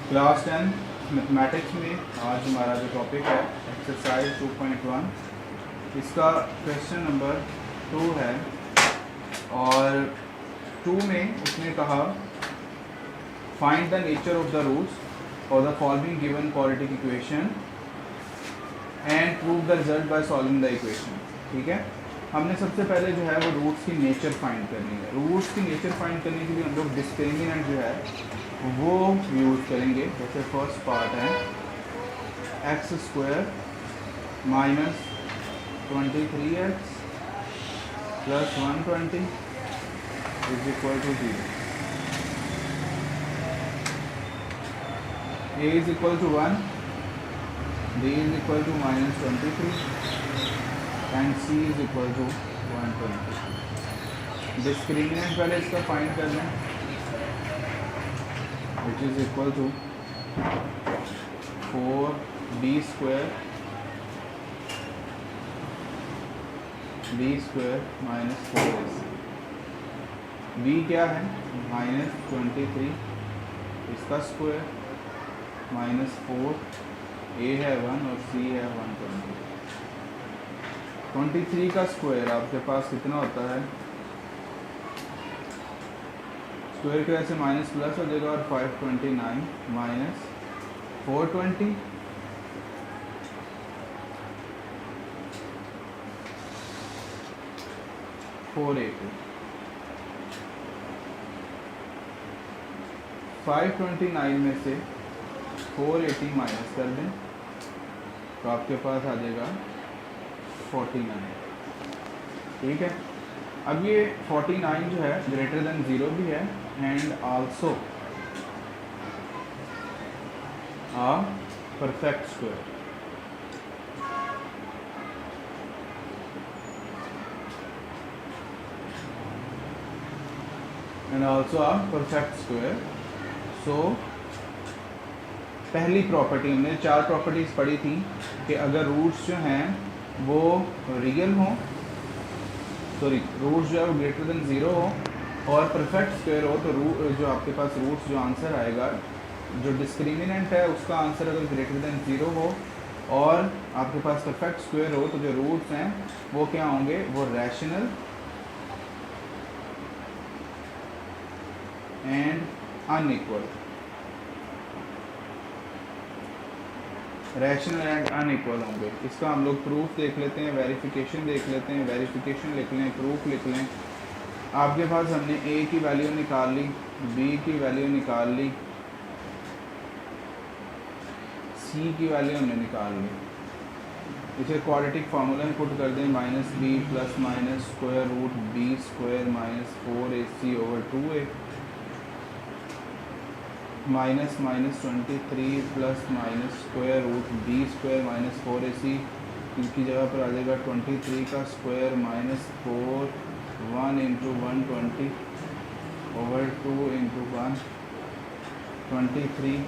Class 10 mathematics में आज हमारा जो टॉपिक है एक्सरसाइज 2.1, इसका क्वेश्चन नंबर 2 है। और 2 में उसने कहा find the nature of the roots और the following given quadratic equation and prove the result by solving the equation. ठीक है, हमने सबसे पहले जो है वो रूट्स की नेचर फाइंड करनी है। रूट्स की नेचर फाइंड करने के लिए हम लोग डिस्क्रिमिनेंट जो है वो यूज़ करेंगे। जैसे फर्स्ट पार्ट है x² minus 23x plus 120 is equal to 0। a is equal to 1, b is equal to minus 23 and c is equal to 120। Discriminant पहले इसका फाइंड कर लें, which is equal to 4b² minus 4ac। b क्या है minus 23, इसका square minus 4, a है 1 और c है 120। 23 का स्क्वायर आपके पास कितना होता है, स्क्वायर की वजह से माइनस प्लस हो जाएगा और 529 माइनस 420 480। 529 में से 480 माइनस कर दें तो आपके पास आ जाएगा 49। ठीक है, अब ये 49 जो है ग्रेटर देन 0 भी है and also a perfect square. And also a perfect square. So पहली प्रॉपर्टी हमने 4 प्रॉपर्टीज पढ़ी थी कि अगर रूट्स जो हैं वो रियल हों, सॉरी रूट्स जो है वो ग्रेटर देन 0 हो और परफेक्ट स्क्वायर हो, तो रूट जो आपके पास रूट्स जो आंसर आएगा, जो डिस्क्रिमिनेंट है उसका आंसर अगर ग्रेटर देन 0 हो और आपके पास परफेक्ट स्क्वायर हो, तो जो रूट्स हैं वो क्या होंगे, वो rational and unequal. Rational and unequal होंगे। इसका हम लोग प्रूफ देख लेते हैं, वेरिफिकेशन देख लेते हैं। वेरिफिकेशन लिख लें, प्रूफ लिख लें। आपके पास हमने a की वैल्यू निकाल ली, b की वैल्यू निकाल ली, c की वैल्यू हमने निकाल ली। इसे क्वाड्रेटिक फार्मूला में पुट कर दें, minus b plus minus square root b² minus 4ac over 2a minus minus 23 plus minus square root b² minus 4ac। इनकी जगह पर आ जाएगा 23 का स्क्वायर minus 4 1 into 120 over 2 into 1 23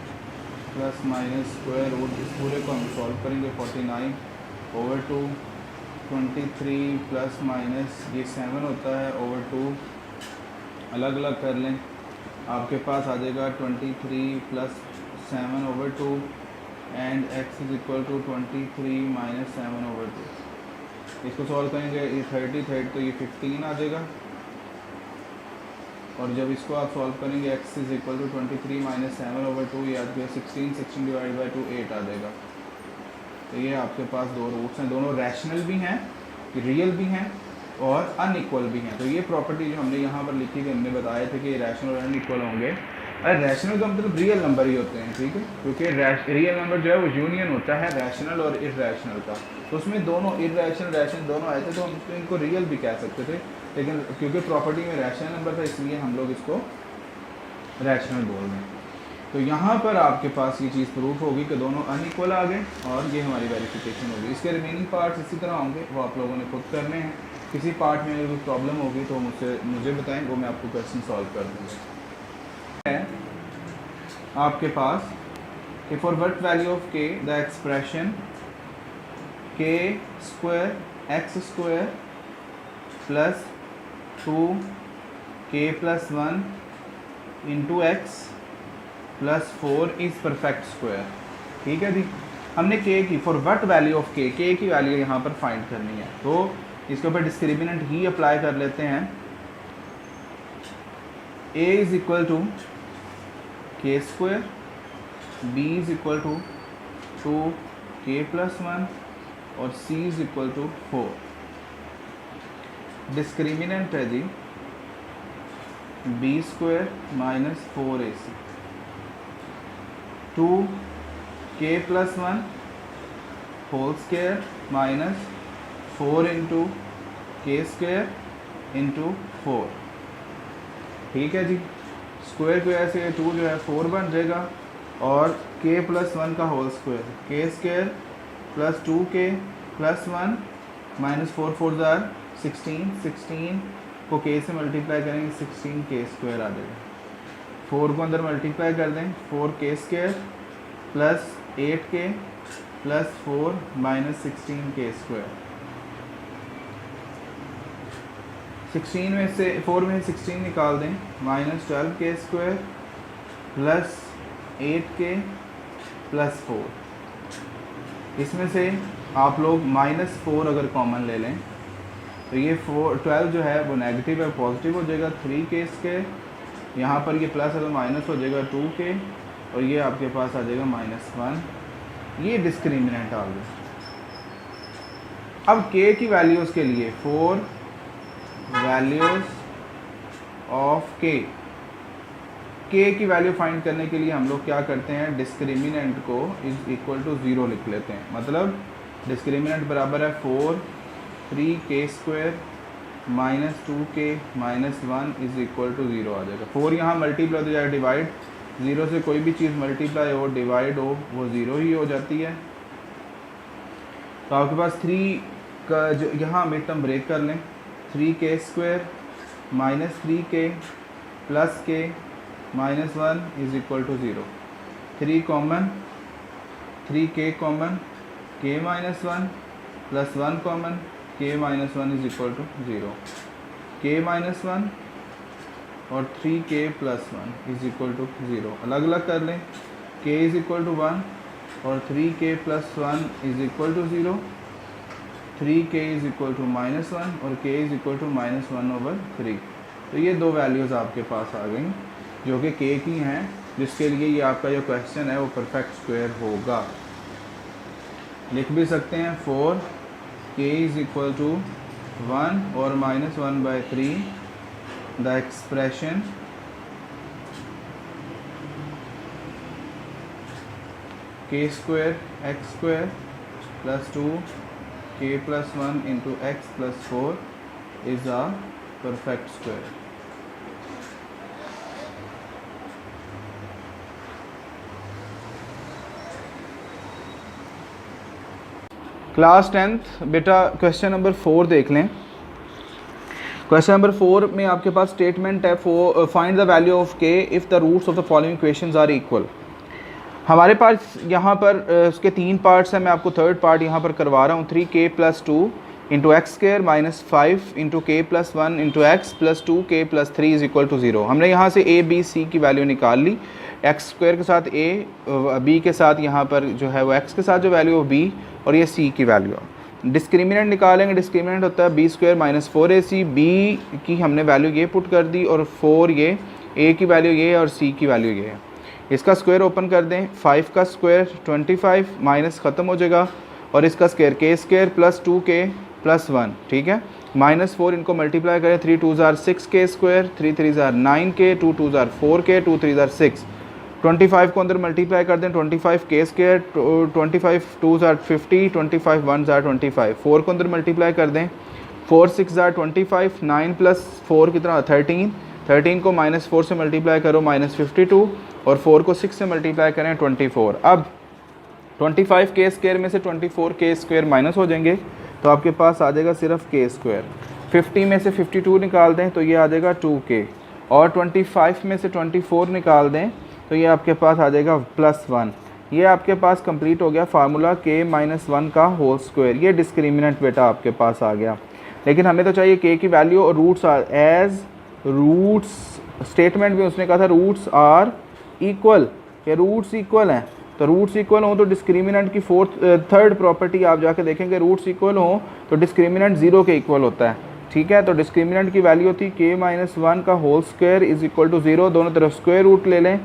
plus minus square root, इस पूरे को हम सॉल्व करेंगे 49 ओवर 2 23 प्लस माइनस ये 7 होता है ओवर 2, अलग अलग कर लें। आपके पास आ जाएगा 23 plus 7 over 2 and x is equal to 23 minus 7 over 2। इसको सॉल्व करेंगे, ये 30 तो ये 15 आ जाएगा। और जब इसको आप सॉल्व करेंगे x is equal to 23 minus 7 over 2, ये आ जाएगा 16 डिवाइड बाई 2 8 आ जाएगा। तो ये आपके पास दो रूट्स हैं, दोनों रैशनल भी हैं, रियल भी हैं और अनइक्वल भी हैं। तो ये प्रॉपर्टी जो हमने यहाँ पर लिखी थी, हमने बताए थे कि रैशनल और अनइक्वल होंगे। अरे रैशनल का मतलब रियल नंबर ही होते हैं, ठीक है, क्योंकि रियल नंबर जो है वो यूनियन होता है रैशनल और इरैशनल का। तो उसमें दोनों इरैशनल रैशनल दोनों आए थे, तो हम इनको रियल भी कह सकते थे, लेकिन क्योंकि प्रॉपर्टी में रैशनल नंबर था इसलिए हम लोग इसको रैशनल बोल रहे हैं। तो यहाँ पर आपके पास ये चीज़ प्रूफ होगी कि दोनों अनइक्वल आ गए और ये हमारी वेरिफिकेशन होगी। इसके रिमेनिंग पार्ट्स इसी तरह होंगे, वो आप लोगों ने खुद करने हैं। किसी पार्ट में अगर कोई प्रॉब्लम होगी तो मुझे बताएं, वो मैं आपको क्वेश्चन सॉल्व कर दूँगा। है आपके पास कि for what value of k the expression k² x² plus 2 k plus 1 into x plus 4 is perfect square. ठीक है जी, हमने k की for what value of k की वैल्यू यहाँ पर फाइंड करनी है, तो इसके ऊपर डिस्क्रिमिनेंट ही अप्लाई कर लेते हैं। a is equal to k square, b is equal to 2k plus 1 और c is equal to 4। Discriminant है जी b square minus 4ac, 2k plus 1 whole square minus 4 into k square into 4। ठीक है जी, square की वजह से 2 जो है 4 बन जाएगा और k प्लस 1 का होल स्क्वायर, के square plus 2k plus 1 minus 4 4 ज़ार 16 को k से मल्टीप्लाई करेंगे 16 के स्क्वायर आ जाएगा। 4 को अंदर मल्टीप्लाई कर दें, 4k square plus 8k plus 4 minus 16k square. 16 में से 4 में 16 निकाल दें, minus 12k square plus 8k plus 4। इसमें से आप लोग माइनस 4 अगर कॉमन ले लें तो ये 12 जो है वो नेगेटिव है, पॉजिटिव हो जाएगा 3k स्क्वायर, यहाँ पर ये प्लस है तो माइनस हो जाएगा 2k और ये आपके पास आ जाएगा -1। ये डिस्क्रिमिनेंट आ गया। अब k की वैल्यूज़ के लिए 4 वैल्यूज़ ऑफ k की वैल्यू फाइंड करने के लिए हम लोग क्या करते हैं, डिस्क्रिमिनेंट को इज इक्वल टू 0 लिख लेते हैं। मतलब डिस्क्रिमिनेंट बराबर है 4 3k square minus 2k minus 1 is equal to 0 आ जाएगा। 4 यहाँ मल्टीप्लाई हो जाएगा, डिवाइड 0 से कोई भी चीज़ मल्टीप्लाई हो डिवाइड हो वो 0 ही हो जाती है। तो आपके पास 3 का जो यहाँ मिड टर्म ब्रेक कर लें, 3k square minus 3k plus k minus 1 is equal to 0। 3 common, 3k common, k minus 1 plus 1 common, k minus 1 is equal to 0। k minus 1 और 3k plus 1 is equal to 0। अलग अलग कर लें, k is equal to 1 और 3k plus 1 is equal to 0। 3k is equal to -1 और k is equal to -1/3। तो ये दो वैल्यूज़ आपके पास आ गई जो कि k की हैं, जिसके लिए ये आपका जो क्वेश्चन है वो परफेक्ट स्क्वायर होगा। लिख भी सकते हैं 4k इज इक्वल टू 1 और -1/3 the expression k square x square plus 2k plus 1 into x plus 4 is a perfect square. Class 10th बेटा क्वेश्चन नंबर 4 देख लें। क्वेश्चन नंबर 4 में आपके पास स्टेटमेंट है find the value of k if the roots of the following equations are equal. हमारे पास यहाँ पर उसके 3 पार्ट्स हैं, मैं आपको थर्ड पार्ट यहाँ पर करवा रहा हूँ। 3k plus 2 into x square minus 5 into k plus 1 into x plus 2k plus 3 is equal to 0। हमने यहाँ से a b c की वैल्यू निकाल ली, एक्स स्क्वायर के साथ a, b के साथ यहाँ पर जो है वो x के साथ जो वैल्यू है b और ये c की वैल्यू है। डिस्क्रिमिनेंट निकालेंगे, डिस्क्रिमिनेंट होता है b square minus 4ac, b की हमने वैल्यू ये पुट कर दी और 4 ये, a की वैल्यू ये और c की वैल्यू ये है। इसका स्क्वायर ओपन कर दें, 5 का स्क्वायर 25 माइनस ख़त्म हो जाएगा और इसका square k square plus 2k plus 1, ठीक है। -4 इनको मल्टीप्लाई करें, 3 2 ज़ार 6k स्क्वायर, 3 3 ज़ार 9k, 2 2 ज़ार 4k, 2 3 ज़ार 6। 25 को अंदर मल्टीप्लाई कर दें, 25k स्क्वायर, 25 2 ज़ार 50, 25 1 ज़ार 25। 4 को अंदर मल्टीप्लाई कर दें, 4 6 ज़ार 25, 9 प्लस 4 कितना 13, 13 को -4 से मल्टीप्लाई करो -52 और 4 को 6 से मल्टीप्लाई करें 24। अब 25k स्क्वायर में से 24k स्क्वायर माइनस हो जाएंगे तो आपके पास आ जाएगा सिर्फ k स्क्वायर। 50 में से 52 निकाल दें तो ये आ जाएगा 2k और 25 में से 24 निकाल दें तो ये आपके पास आ जाएगा +1। ये आपके पास कंप्लीट हो गया फार्मूला k माइनस 1 का होल स्क्वायर। ये डिस्क्रिमिनेंट बेटा आपके पास आ गया, लेकिन हमें तो चाहिए k की वैल्यू और roots are as roots statement में उसने कहा था रूट्स आर इक्वल, या रूट्स इक्वल हैं, तो रूट्स इक्वल हों तो डिस्क्रिमिनेंट की थर्ड प्रॉपर्टी आप जाके देखेंगे, रूट्स इक्वल हों तो डिस्क्रिमिनेंट 0 के इक्वल होता है, ठीक है। तो डिस्क्रिमिनेंट की वैल्यू होती है k-1 का whole square is equal to 0, दोनों तरफ स्क्वायर रूट ले लें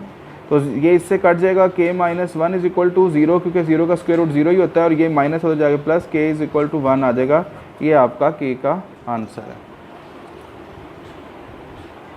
तो ये इससे कट जाएगा, k-1 इज इक्वल टू 0 क्योंकि 0 का स्क्वायर रूट 0 ही होता है, और ये माइनस हो जाएगा plus k is equal to 1 आ जाएगा। ये आपका k का आंसर है।